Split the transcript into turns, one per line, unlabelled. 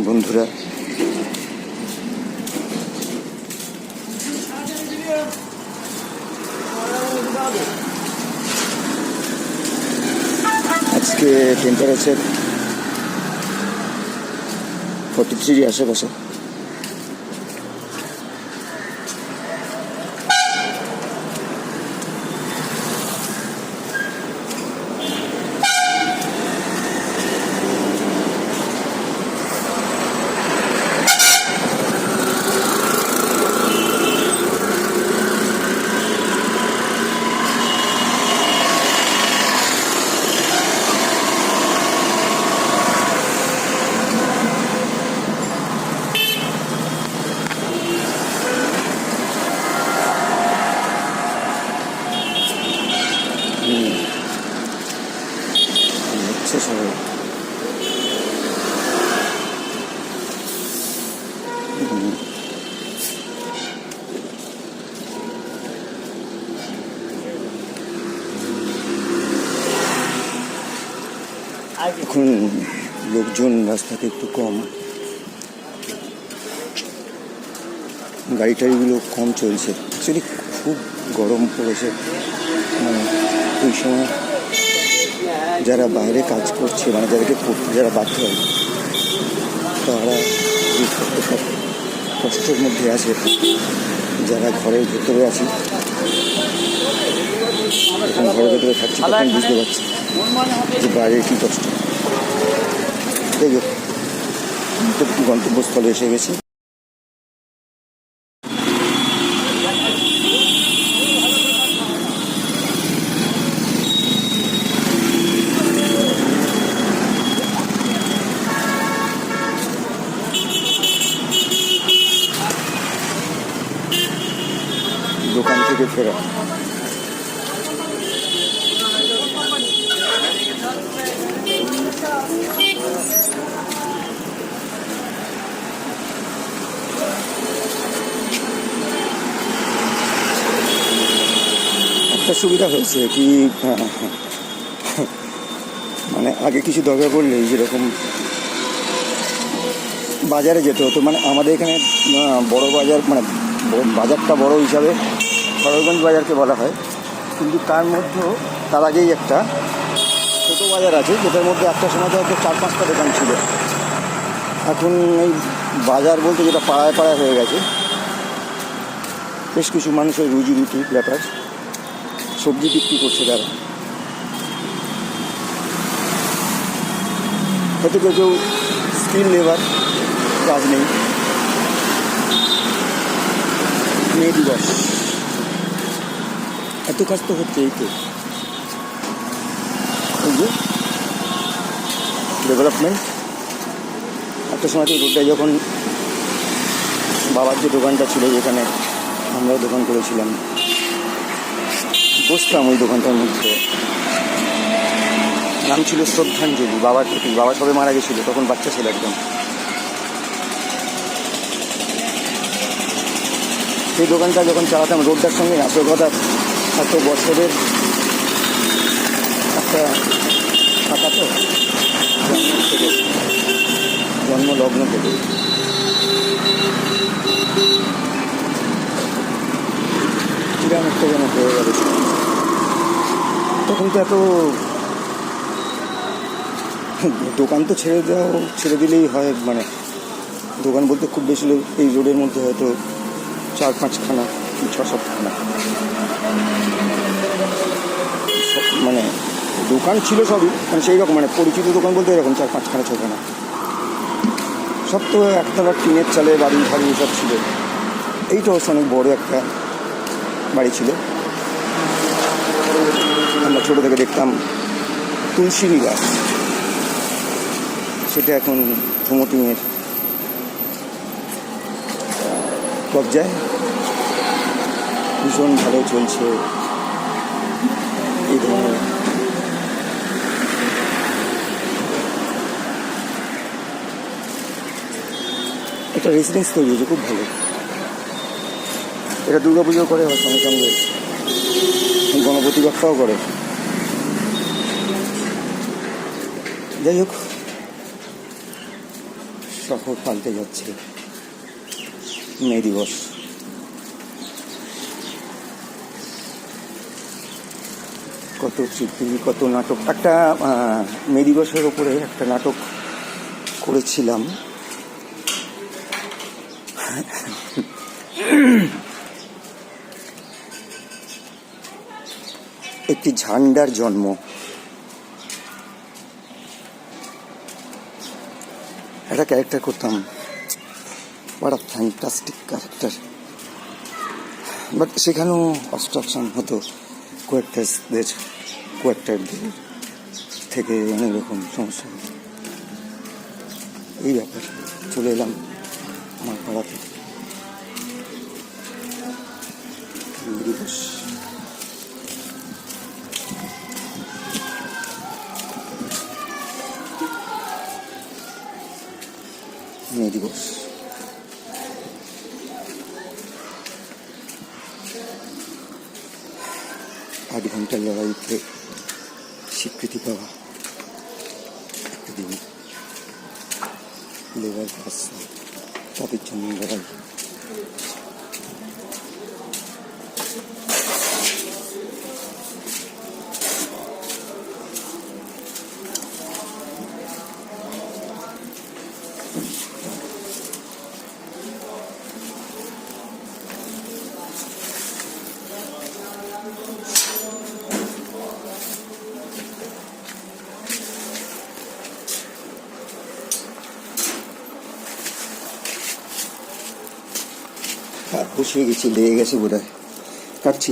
বন্ধুরা, আজকে টেম্পারেচার 43 আশেপাশে। সবাই এখন লোকজন রাস্তাতে একটু কম, গাড়ি টাড়িগুলো কম চলছে। অ্যাকচুয়ালি খুব গরম পড়েছে, মানে ওই সময় যারা বাইরে কাজ করছে, মানে যাদেরকে করতে যারা বাধ্য হয়, তারা কষ্টের মধ্যে আছে। যারা ঘরের ভেতরে আছে, এখন ঘরের ভেতরে থাকছে, তখন বুঝতে পারছি যে বাইরের কী কষ্ট। গন্তব্যস্থলে এসে গেছি। দোকান থেকে ফেরা, একটা সুবিধা হয়েছে কি, মানে আগে কিছু দরকার পড়লে যেরকম বাজারে যেতে হতো, মানে আমাদের এখানে বড় বাজার, মানে বাজারটা বড় হিসাবে সরোজগঞ্জ বাজারকে বলা হয়, কিন্তু তার আগেই একটা ছোটো বাজার আছে, যেটার মধ্যে একটা সময় হয়তো 4-5টা দোকান ছিল। এখন এই বাজার বলতে যেটা পাড়ায় পাড়ায় হয়ে গেছে। বেশ কিছু মানুষের রুজি রুটির ব্যাপার, সবজি বিক্রি করছে তারা, হয়তো কেউ স্কিল লেবার, কাজ নেই। মে দিবস, এত কাজ তো হচ্ছে। এই তো ডেভেলপমেন্ট। একটা সময় তো রোডটায় যখন বাবার যে দোকানটা ছিল, যেখানে আমরাও দোকান করেছিলাম, বসতাম ওই দোকানটার মধ্যে। নাম ছিল শ্রদ্ধাঞ্জলি, বাবার প্রতি। বাবা সবে মারা গেছিলো, তখন বাচ্চা ছিল একদম। সেই দোকানটা যখন চালাতাম রোডটার সঙ্গে, আসল কথা এত বছরের একটা থাকা তো, জন্ম লগ্ন থেকে কিরম একটা যেন হয়ে গেল। তখন তো এত দোকান তো ছেড়ে দিলেই হয়, মানে দোকান বলতে খুব বেশি এই রোডের মধ্যে হয়তো 4-5খানা, 6-7খানা মানে দোকান ছিল সবই, মানে সেই রকম, মানে পরিচিত দোকান বলতে এরকম 4-5খানা 6খানা। সব তো একতলা টিনের চালে বাড়ি ফাড়ি সব ছিল। এইটা অবশ্য অনেক বড় একটা বাড়ি ছিল। আমরা ছোটো থেকে দেখতাম তুলসিনী গাছ, সেটা এখন প্রমোটিংয়ের কবজায়। ভীষণ ভালো চলছে এই ধরনের। একটা রেসিডেন্স তৈরি হয়েছে, খুব ভালো। এটা দুর্গা পুজো করে, আবার সঙ্গে সঙ্গে গণপতি বাপ্পাও করে। যাই হোক, শহর পাল্টে যাচ্ছে। মে দিবস, কত স্মৃতি, কত নাটক। একটা মে দিবসের ওপরে একটা নাটক করেছিলাম, একটি ঝান্ডার জন্ম। একটা ক্যারেক্টার করতাম, বড় ফ্যান্টাস্টিক ক্যারেক্টার, বাট সেখানেও অবস্ট্রাকশন হতো কোয়ার্টারদের থেকে, অনেক রকম সমস্যা হতো। এই ব্যাপার, চলে এলাম আমার পাড়াতে। দিবস, মে দিবস, 8 ঘন্টার লড়াইতে স্বীকৃতি পাওয়া একটা দিন। লেবার ক্লাস, তাদের জন্য লড়াই। বসে গেছি, লেগে গেছে বোধ হয়, কাটছি।